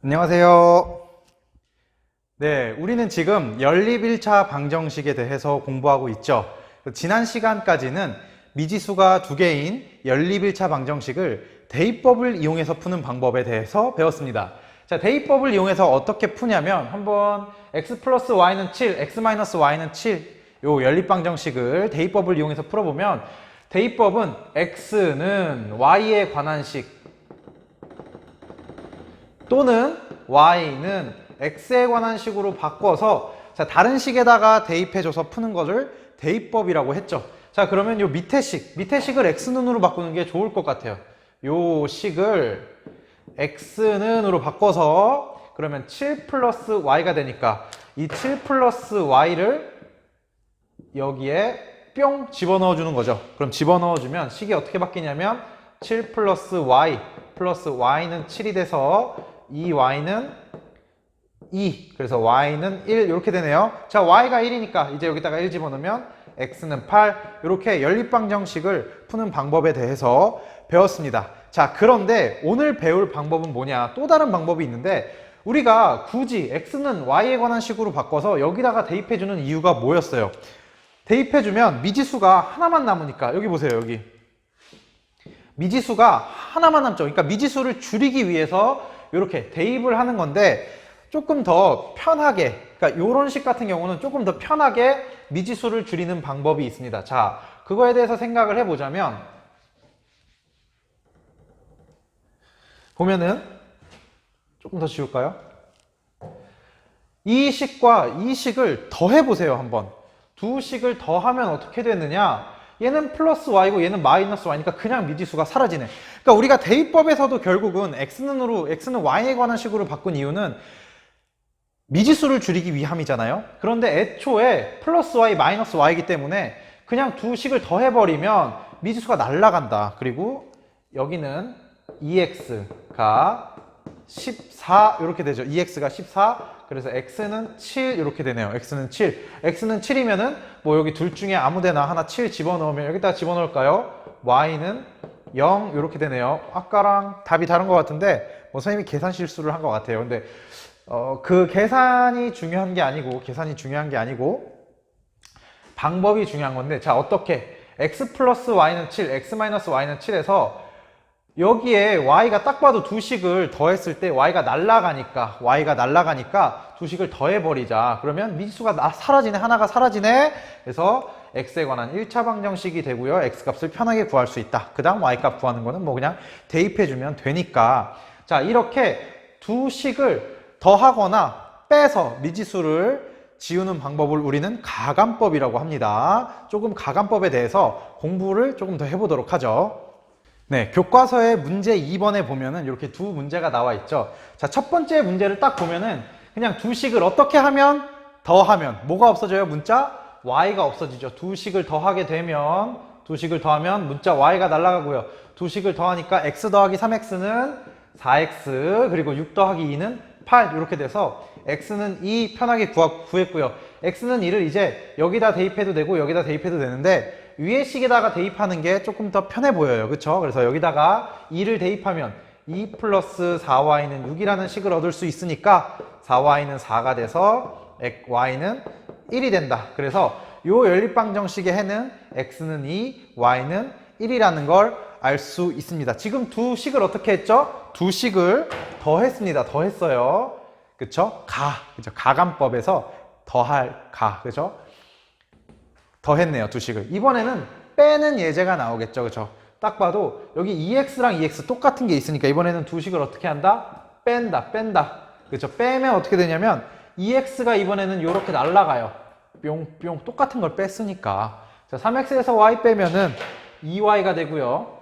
안녕하세요. 네, 우리는 지금 연립 1차 방정식에 대해서 공부하고 있죠. 지난 시간까지는 미지수가 두 개인 연립 1차 방정식을 대입법을 이용해서 푸는 방법에 대해서 배웠습니다. 자, 대입법을 이용해서 어떻게 푸냐면 한번 x 플러스 y는 7, x 마이너스 y는 7 요 연립 방정식을 대입법을 이용해서 풀어보면 대입법은 x는 y에 관한 식 또는 y는 x에 관한 식으로 바꿔서 자, 다른 식에다가 대입해줘서 푸는 것을 대입법이라고 했죠. 자, 그러면 요 밑에 식을 x는으로 바꾸는 게 좋을 것 같아요. 요 식을 x는으로 바꿔서 그러면 7 플러스 y가 되니까 이 7 플러스 y를 여기에 뿅 집어넣어 주는 거죠. 그럼 집어넣어 주면 식이 어떻게 바뀌냐면 7 플러스 y 플러스 y는 7이 돼서 이 y는 2, 그래서 y는 1 이렇게 되네요. 자, y가 1이니까 이제 여기다가 1 집어넣으면 x는 8 이렇게 연립방정식을 푸는 방법에 대해서 배웠습니다. 자, 그런데 오늘 배울 방법은 뭐냐? 또 다른 방법이 있는데 우리가 굳이 x는 y에 관한 식으로 바꿔서 여기다가 대입해주는 이유가 뭐였어요? 대입해주면 미지수가 하나만 남으니까 여기 보세요. 여기 미지수가 하나만 남죠. 그러니까 미지수를 줄이기 위해서 이렇게 대입을 하는 건데 조금 더 편하게, 그러니까 이런 식 같은 경우는 조금 더 편하게 미지수를 줄이는 방법이 있습니다. 자, 그거에 대해서 생각을 해보자면 보면은 조금 더 지울까요? 이 식과 이 식을 더해보세요. 한번 두 식을 더하면 어떻게 되느냐? 얘는 플러스 y고 얘는 마이너스 y니까 그냥 미지수가 사라지네. 그러니까 우리가 대입법에서도 결국은 x는 y에 관한 식으로 바꾼 이유는 미지수를 줄이기 위함이잖아요. 그런데 애초에 플러스 y, 마이너스 y이기 때문에 그냥 두 식을 더해버리면 미지수가 날아간다. 그리고 여기는 2x가 14 이렇게 되죠. 2x가 14 그래서 x는 7 이렇게 되네요. x는 7 x는 7이면은 뭐 여기 둘 중에 아무 데나 하나 7 집어넣으면 여기다가 집어넣을까요? y는 0 이렇게 되네요. 아까랑 답이 다른 것 같은데 뭐 선생님이 계산 실수를 한 것 같아요. 근데 그 계산이 중요한 게 아니고 방법이 중요한 건데 자, 어떻게 x 플러스 y는 7 x 마이너스 y는 7에서 여기에 y가 딱 봐도 두 식을 더했을 때 y가 날아가니까 두 식을 더해버리자. 그러면 미지수가 사라지네. 하나가 사라지네. 그래서 x에 관한 1차 방정식이 되고요. x값을 편하게 구할 수 있다. 그 다음 y값 구하는 거는 뭐 그냥 대입해주면 되니까. 자, 이렇게 두 식을 더하거나 빼서 미지수를 지우는 방법을 우리는 가감법이라고 합니다. 조금 가감법에 대해서 공부를 조금 더 해보도록 하죠. 네, 교과서의 문제 2번에 보면은 이렇게 두 문제가 나와 있죠. 자, 첫 번째 문제를 딱 보면은 그냥 두 식을 어떻게 하면 더하면 뭐가 없어져요? 문자 y가 없어지죠. 두 식을 더하게 되면 문자 y가 날아가고요. 두 식을 더하니까 x 더하기 3x는 4x 그리고 6 더하기 2는 8 이렇게 돼서 x는 2 편하게 구했고요. x는 2를 이제 여기다 대입해도 되고 여기다 대입해도 되는데 위에 식에다가 대입하는 게 조금 더 편해 보여요. 그쵸? 그래서 여기다가 2를 대입하면 2 플러스 4y는 6이라는 식을 얻을 수 있으니까 4y는 4가 돼서 y는 1이 된다. 그래서 요 연립방정식의 해는 x는 2, y는 1이라는 걸 알 수 있습니다. 지금 두 식을 어떻게 했죠? 두 식을 더했습니다. 더했어요. 그쵸? 그쵸? 가감법에서 더할 그죠? 더했네요. 두 식을. 이번에는 빼는 예제가 나오겠죠. 그쵸? 딱 봐도 여기 2x랑 2x 똑같은 게 있으니까 이번에는 두 식을 어떻게 한다? 뺀다. 그쵸? 빼면 어떻게 되냐면 2x가 이번에는 이렇게 날아가요. 뿅뿅 똑같은 걸 뺐으니까. 자, 3x에서 y 빼면은 2y가 되고요.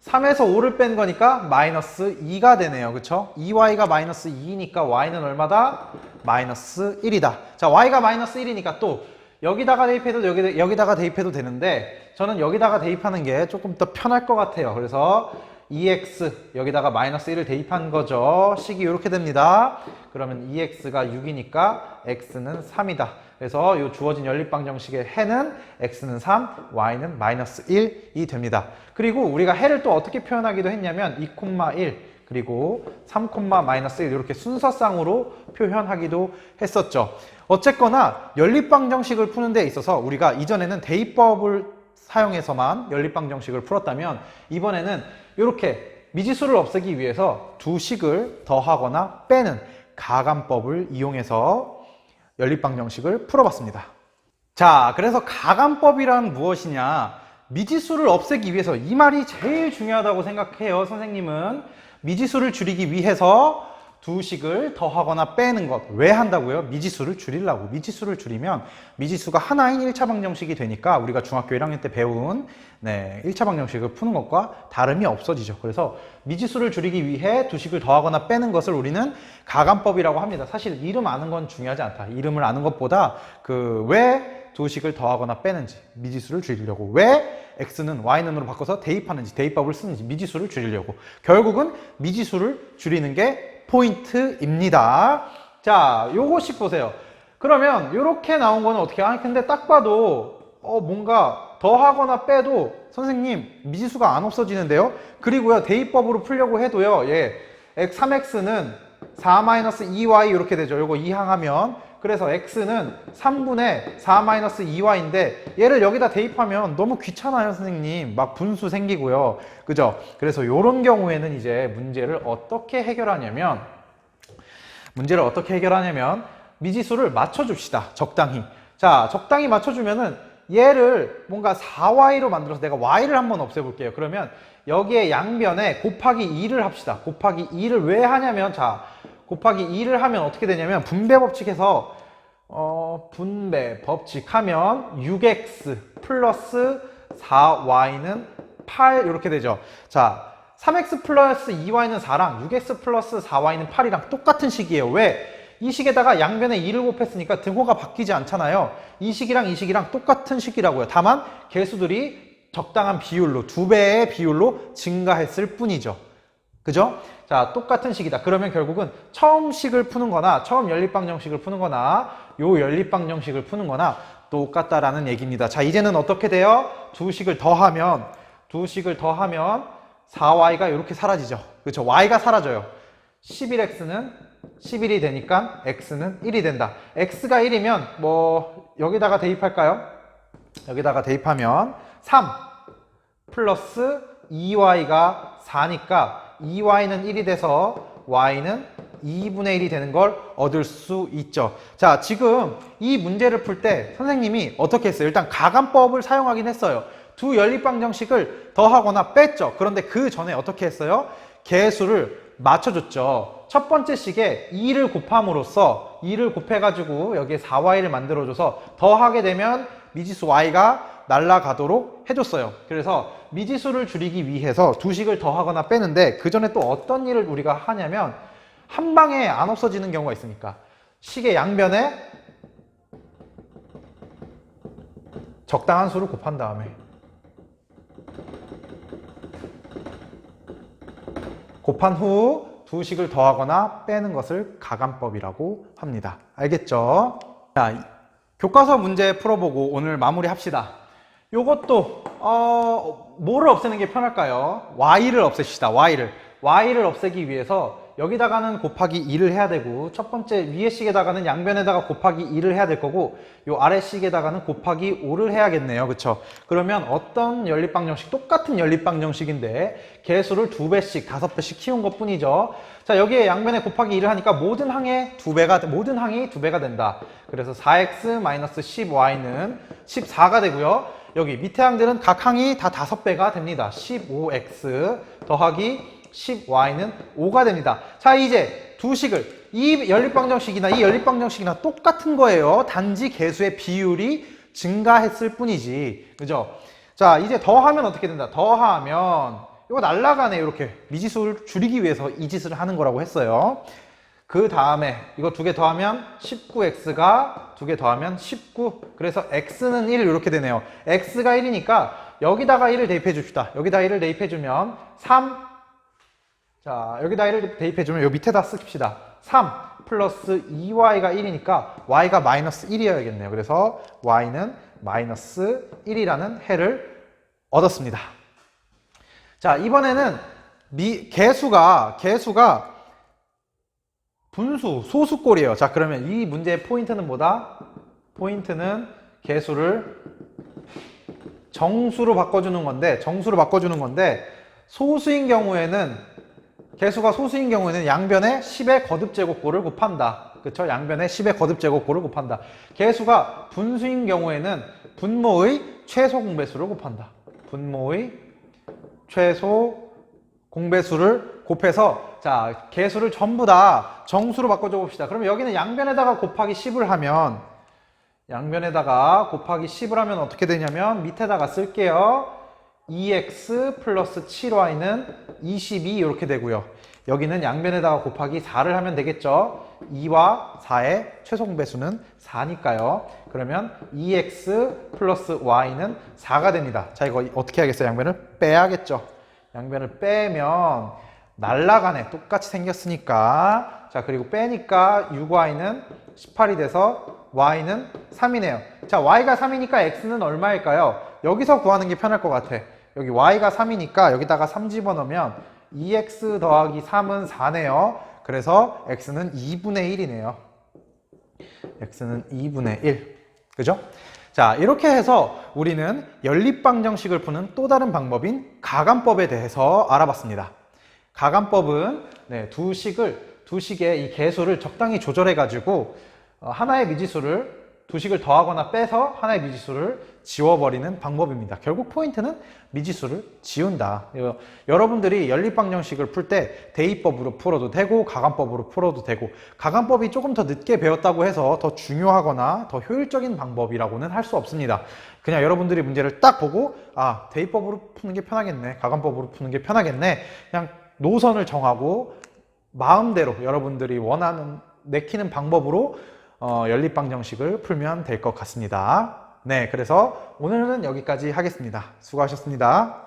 3에서 5를 뺀 거니까 마이너스 2가 되네요. 그쵸? 2y가 마이너스 2니까 y는 얼마다? 마이너스 1이다. 자, y가 마이너스 1이니까 또 여기다가 대입해도 여기다가 대입해도 되는데 저는 여기다가 대입하는 게 조금 더 편할 것 같아요. 그래서 2x 여기다가 마이너스 1을 대입한 거죠. 식이 이렇게 됩니다. 그러면 2x가 6이니까 x는 3이다. 그래서 이 주어진 연립방정식의 해는 x는 3, y는 마이너스 1이 됩니다. 그리고 우리가 해를 또 어떻게 표현하기도 했냐면 2,1 그리고 3, 마이너스 1 이렇게 순서상으로 표현하기도 했었죠. 어쨌거나 연립방정식을 푸는 데 있어서 우리가 이전에는 대입법을 사용해서만 연립방정식을 풀었다면 이번에는 이렇게 미지수를 없애기 위해서 두 식을 더하거나 빼는 가감법을 이용해서 연립방정식을 풀어봤습니다. 자, 그래서 가감법이란 무엇이냐? 미지수를 없애기 위해서, 이 말이 제일 중요하다고 생각해요. 선생님은 미지수를 줄이기 위해서 두 식을 더하거나 빼는 것. 왜 한다고요? 미지수를 줄이려고. 미지수를 줄이면 미지수가 하나인 1차 방정식이 되니까 우리가 중학교 1학년 때 배운 1차 방정식을 푸는 것과 다름이 없어지죠. 그래서 미지수를 줄이기 위해 두 식을 더하거나 빼는 것을 우리는 가감법이라고 합니다. 사실 이름 아는 건 중요하지 않다. 이름을 아는 것보다 왜 두 식을 더하거나 빼는지, 미지수를 줄이려고, 왜 x는 y는으로 바꿔서 대입하는지, 대입법을 쓰는지, 미지수를 줄이려고. 결국은 미지수를 줄이는 게 포인트입니다. 자, 요거씩 보세요. 그러면 요렇게 나온 거는 어떻게? 근데 딱 봐도 뭔가 더하거나 빼도 선생님 미지수가 안 없어지는데요. 그리고요, 대입법으로 풀려고 해도요, 3x는 4-2y 이렇게 되죠. 요거 이항하면. 그래서 x는 3분의 4-2y인데 얘를 여기다 대입하면 너무 귀찮아요, 선생님. 막 분수 생기고요. 그죠? 그래서 이런 경우에는 이제 문제를 어떻게 해결하냐면 미지수를 맞춰줍시다. 적당히. 자, 적당히 맞춰주면은 얘를 뭔가 4y로 만들어서 내가 y를 한번 없애볼게요. 그러면 여기에 양변에 곱하기 2를 합시다. 곱하기 2를 왜 하냐면, 자, 곱하기 2를 하면 어떻게 되냐면 분배 법칙에서 분배 법칙 하면 6x 플러스 4y는 8 이렇게 되죠. 자, 3x 플러스 2y는 4랑 6x 플러스 4y는 8이랑 똑같은 식이에요. 왜? 이 식에다가 양변에 2를 곱했으니까 등호가 바뀌지 않잖아요. 이 식이랑 이 식이랑 똑같은 식이라고요. 다만 개수들이 적당한 비율로, 2배의 비율로 증가했을 뿐이죠. 그죠? 자, 똑같은 식이다. 그러면 결국은 처음 식을 푸는 거나 처음 연립방정식을 푸는 거나 요 연립방정식을 푸는 거나 똑같다라는 얘기입니다. 자, 이제는 어떻게 돼요? 두 식을 더하면 4y가 이렇게 사라지죠. 그렇죠? y가 사라져요. 11x는 11이 되니까 x는 1이 된다. x가 1이면 여기다가 대입할까요? 여기다가 대입하면 3 플러스 2y가 4니까 2y는 1이 돼서 y는 2분의 1이 되는 걸 얻을 수 있죠. 자, 지금 이 문제를 풀 때 선생님이 어떻게 했어요? 일단 가감법을 사용하긴 했어요. 두 연립방정식을 더하거나 뺐죠. 그런데 그 전에 어떻게 했어요? 개수를 맞춰줬죠. 첫 번째 식에 2를 곱함으로써 2를 곱해가지고 여기에 4y를 만들어줘서 더하게 되면 미지수 y가 날아가도록 해줬어요. 그래서 미지수를 줄이기 위해서 두 식을 더하거나 빼는데 그 전에 또 어떤 일을 우리가 하냐면 한 방에 안 없어지는 경우가 있으니까 식의 양변에 적당한 수를 곱한 다음에 곱한 후 두 식을 더하거나 빼는 것을 가감법이라고 합니다. 알겠죠? 자, 교과서 문제 풀어보고 오늘 마무리합시다. 요것도 뭐를 없애는 게 편할까요? y를 없앱시다. y를 없애기 위해서 여기다가는 곱하기 2를 해야 되고 첫 번째 위에 식에다가는 양변에다가 곱하기 2를 해야 될 거고 요 아래 식에다가는 곱하기 5를 해야겠네요. 그쵸? 그러면 어떤 연립방정식, 똑같은 연립방정식인데 개수를 2배씩 5배씩 키운 것 뿐이죠. 자, 여기에 양변에 곱하기 2를 하니까 모든 항이 2배가 된다. 그래서 4x-10y는 14가 되고요. 여기 밑에 항들은 각 항이 다 5배가 됩니다. 15x 더하기 10y는 5가 됩니다. 자, 이제 두 식을 이 연립방정식이나 똑같은 거예요. 단지 개수의 비율이 증가했을 뿐이지. 그죠? 자, 이제 더하면 어떻게 된다? 더하면 이거 날라가네. 이렇게 미지수를 줄이기 위해서 이 짓을 하는 거라고 했어요. 그 다음에 이거 두 개 더하면 19x가 두 개 더하면 19. 그래서 x는 1 이렇게 되네요. x가 1이니까 여기다가 1을 대입해 줍시다. 여기다 1을 대입해 주면 3. 자, 여기다 1을 대입해주면 요 밑에다 씁시다. 3 플러스 2y가 1이니까 y가 마이너스 1이어야겠네요. 그래서 y는 마이너스 1이라는 해를 얻었습니다. 자, 이번에는 개수가 분수, 소수꼴이에요. 자, 그러면 이 문제의 포인트는 뭐다? 포인트는 개수를 정수로 바꿔주는 건데, 소수인 경우에는, 개수가 소수인 경우에는 양변에 10의 거듭제곱꼴을 곱한다. 그쵸? 양변에 10의 거듭제곱꼴을 곱한다. 개수가 분수인 경우에는 분모의 최소 공배수를 곱한다. 분모의 최소 공배수를 곱해서, 자, 개수를 전부 다 정수로 바꿔줘 봅시다. 그러면 여기는 양변에다가 곱하기 10을 하면, 어떻게 되냐면, 밑에다가 쓸게요. 2x 플러스 7y는 22 이렇게 되고요. 여기는 양변에다가 곱하기 4를 하면 되겠죠. 2와 4의 최소 공배수는 4니까요. 그러면 2x 플러스 y는 4가 됩니다. 자, 이거 어떻게 하겠어요? 양변을 빼야겠죠. 양변을 빼면 날라가네. 똑같이 생겼으니까. 자, 그리고 빼니까 6y는 18이 돼서 y는 3이네요. 자, y가 3이니까 x는 얼마일까요? 여기서 구하는 게 편할 것 같아. 여기 y가 3이니까 여기다가 3 집어넣으면 2x 더하기 3은 4네요. 그래서 x는 2분의 1이네요. x는 2분의 1. 그죠? 자, 이렇게 해서 우리는 연립방정식을 푸는 또 다른 방법인 가감법에 대해서 알아봤습니다. 가감법은 두 식의 이 개수를 적당히 조절해가지고 하나의 미지수를 두 식을 더하거나 빼서 하나의 미지수를 지워버리는 방법입니다. 결국 포인트는 미지수를 지운다. 여러분들이 연립방정식을 풀 때 대입법으로 풀어도 되고 가감법으로 풀어도 되고, 가감법이 조금 더 늦게 배웠다고 해서 더 중요하거나 더 효율적인 방법이라고는 할 수 없습니다. 그냥 여러분들이 문제를 딱 보고 대입법으로 푸는 게 편하겠네, 가감법으로 푸는 게 편하겠네, 그냥 노선을 정하고 마음대로 여러분들이 원하는 내키는 방법으로 연립방정식을 풀면 될 것 같습니다. 네, 그래서 오늘은 여기까지 하겠습니다. 수고하셨습니다.